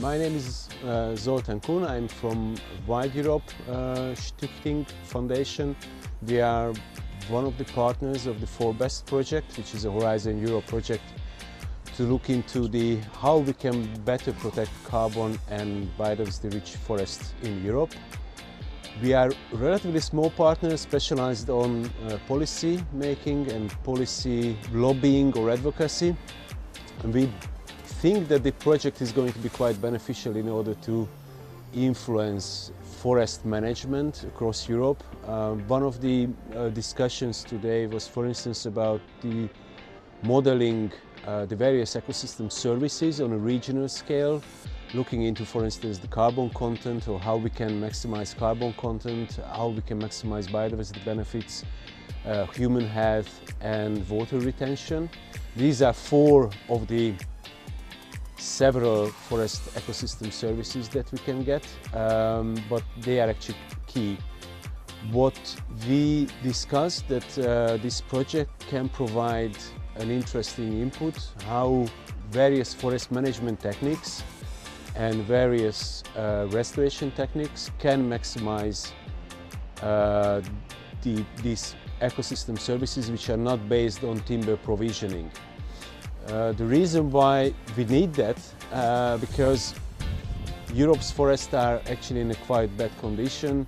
My name is Zoltan Kun. I'm from Wide Europe Stiftung Foundation. We are one of the partners of the 4Best project, which is a Horizon Europe project to look into how we can better protect carbon and biodiversity-rich forests in Europe. We are a relatively small partner specialized on policy making and policy lobbying or advocacy. And we think that the project is going to be quite beneficial in order to influence forest management across Europe. One of the discussions today was, for instance, about the modeling the various ecosystem services on a regional scale, looking into, for instance, the carbon content or how we can maximize carbon content, how we can maximize biodiversity benefits, human health and water retention. These are four of the several forest ecosystem services that we can get, but they are actually key. What we discussed that this project can provide an interesting input, how various forest management techniques and various restoration techniques can maximize these ecosystem services which are not based on timber provisioning. The reason why we need that, because Europe's forests are actually in a quite bad condition.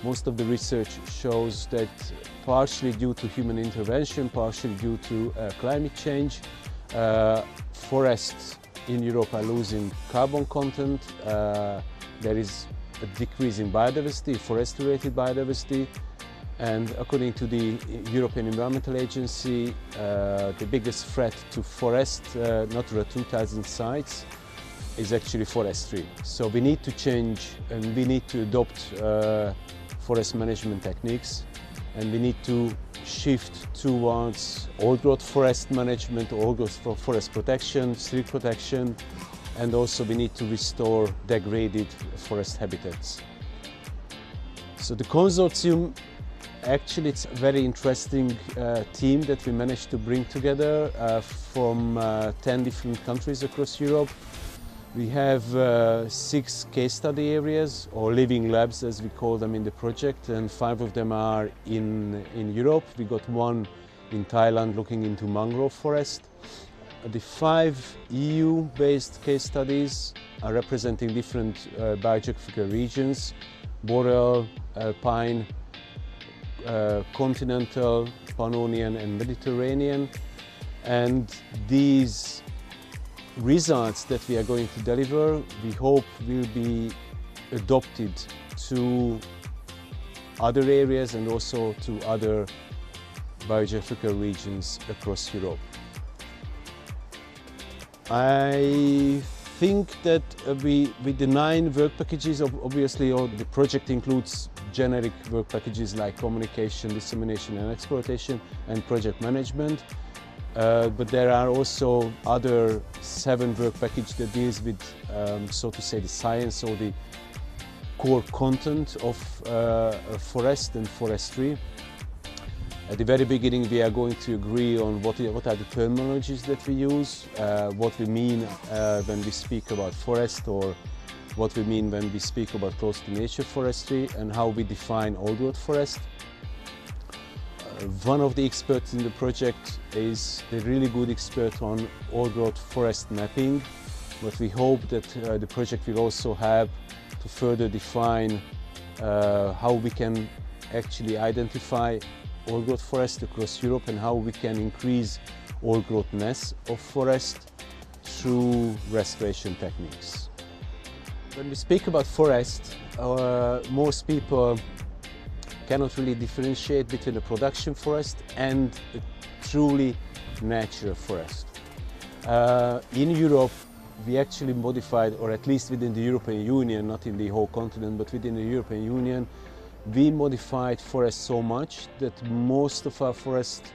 Most of the research shows that partially due to human intervention, partially due to climate change, forests in Europe are losing carbon content. There is a decrease in biodiversity, forest-related biodiversity. And according to the European Environmental Agency, the biggest threat to forest, Natura 2000 sites, is actually forestry. So we need to change and we need to adopt forest management techniques, and we need to shift towards old-growth forest management, old-growth forest protection, tree protection, and also we need to restore degraded forest habitats. So the consortium, actually, it's a very interesting team that we managed to bring together from 10 different countries across Europe. We have 6 case study areas, or living labs as we call them in the project, and 5 of them are in Europe. We got one in Thailand looking into mangrove forest. The 5 EU-based case studies are representing different biogeographical regions: boreal, alpine, continental, Pannonian and Mediterranean. And these results that we are going to deliver, we hope will be adopted to other areas and also to other biogeographical regions across Europe. I think that with the 9 work packages, obviously the project includes generic work packages like communication, dissemination and exploitation and project management. But there are also other 7 work packages that deals with, so to say, the science or the core content of forest and forestry. At the very beginning, we are going to agree on what are the terminologies that we use, what we mean when we speak about forest, or what we mean when we speak about close to nature forestry, and how we define old-growth forest. One of the experts in the project is a really good expert on old-growth forest mapping, but we hope that the project will also have to further define how we can actually identify old-growth forest across Europe and how we can increase old-growthness of forest through restoration techniques. When we speak about forest, most people cannot really differentiate between a production forest and a truly natural forest. In Europe, we actually modified, or at least within the European Union, not in the whole continent, but within the European Union, we modified forests so much that most of our forest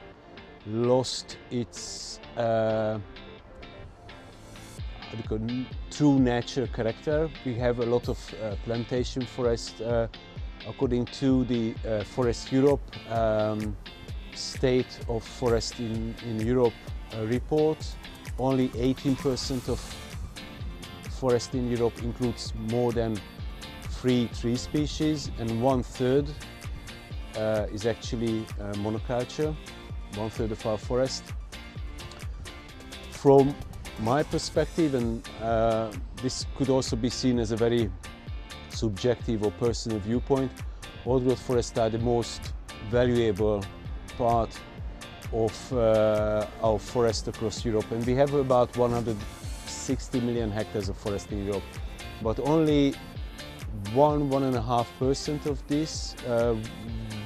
lost its true natural character. We have a lot of plantation forest. According to the Forest Europe State of Forest in Europe report, only 18% of forest in Europe includes more than 3 tree species, and 1/3 is actually monoculture, 1/3 of our forest. From my perspective, and this could also be seen as a very subjective or personal viewpoint, old growth forests are the most valuable part of our forest across Europe, and we have about 160 million hectares of forest in Europe, but only 1.5% of this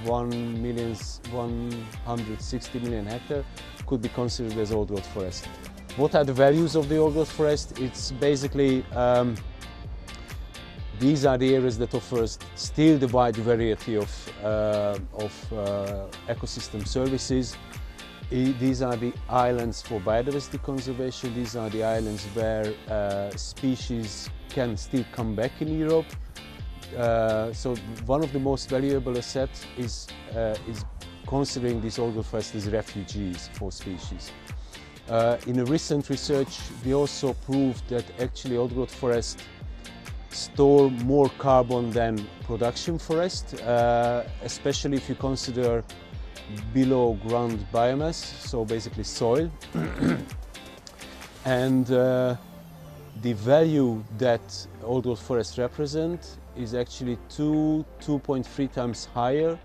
160 million hectare could be considered as old growth forest. What are the values of the old growth forest? It's basically these are the areas that offers still the wide variety of ecosystem services. These are the islands for biodiversity conservation. These are the islands where species can still come back in Europe. So one of the most valuable assets is considering these old growth forests as refugees for species. In a recent research, we also proved that actually old growth forests store more carbon than production forest, especially if you consider below ground biomass, so basically soil. And the value that old growth forests represent is actually 2.3 times higher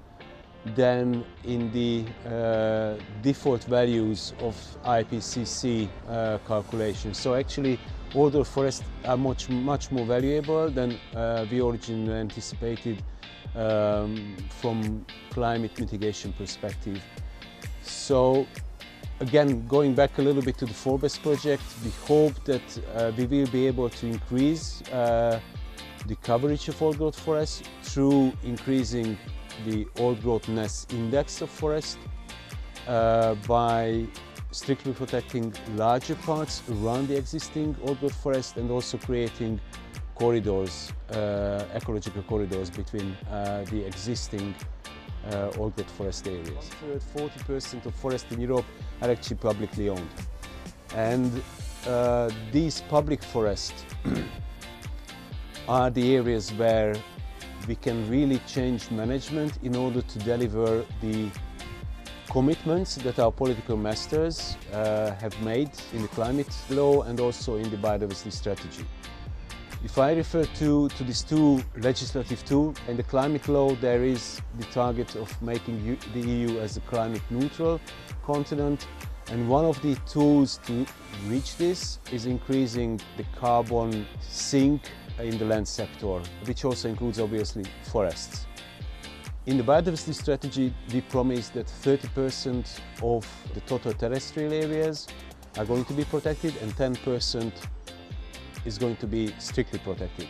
than in the default values of IPCC calculations. So actually old growth forests are much more valuable than we originally anticipated from climate mitigation perspective. So again, going back a little bit to the Forbest project, we hope that we will be able to increase the coverage of old growth forests through increasing the old growthness index of forest by strictly protecting larger parts around the existing old growth forest, and also creating corridors, ecological corridors between the existing old growth forest areas. 40% of forests in Europe are actually publicly owned, and these public forests are the areas where we can really change management in order to deliver the commitments that our political masters have made in the climate law and also in the biodiversity strategy. If I refer to these two legislative tools, in the climate law there is the target of making the EU as a climate neutral continent, and one of the tools to reach this is increasing the carbon sink in the land sector, which also includes obviously forests. In the biodiversity strategy, we promise that 30% of the total terrestrial areas are going to be protected and 10% is going to be strictly protected.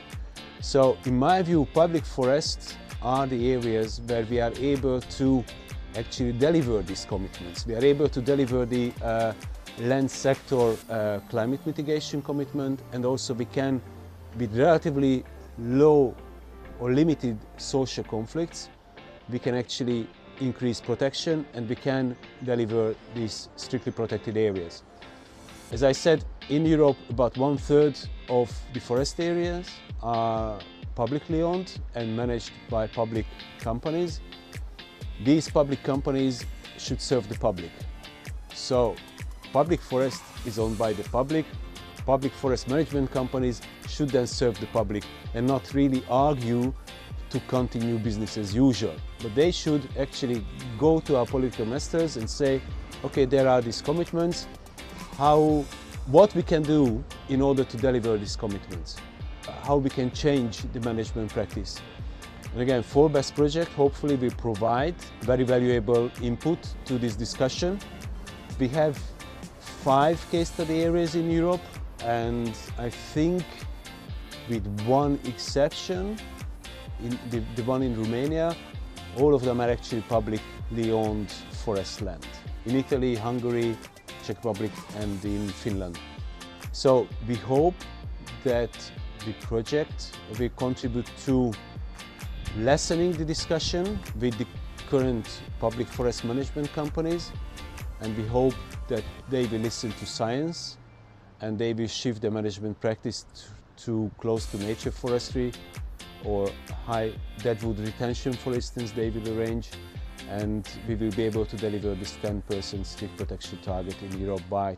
So in my view, public forests are the areas where we are able to actually deliver these commitments. We are able to deliver the land sector climate mitigation commitment, and also we can, with relatively low or limited social conflicts, we can actually increase protection and we can deliver these strictly protected areas. As I said, in Europe about 1/3 of the forest areas are publicly owned and managed by public companies. These public companies should serve the public. So public forest is owned by the public. Public forest management companies should then serve the public and not really argue to continue business as usual. But they should actually go to our political masters and say, okay, there are these commitments, what we can do in order to deliver these commitments, how we can change the management practice. And again, Forbest project hopefully will provide very valuable input to this discussion. We have 5 case study areas in Europe, and I think with one exception, the one in Romania, all of them are actually publicly owned forest land. In Italy, Hungary, Czech Republic and in Finland. So we hope that the project will contribute to lessening the discussion with the current public forest management companies, and we hope that they will listen to science and they will shift their management practice too close to nature forestry or high deadwood retention, for instance, they will arrange, and we will be able to deliver this 10% stick protection target in Europe-wide.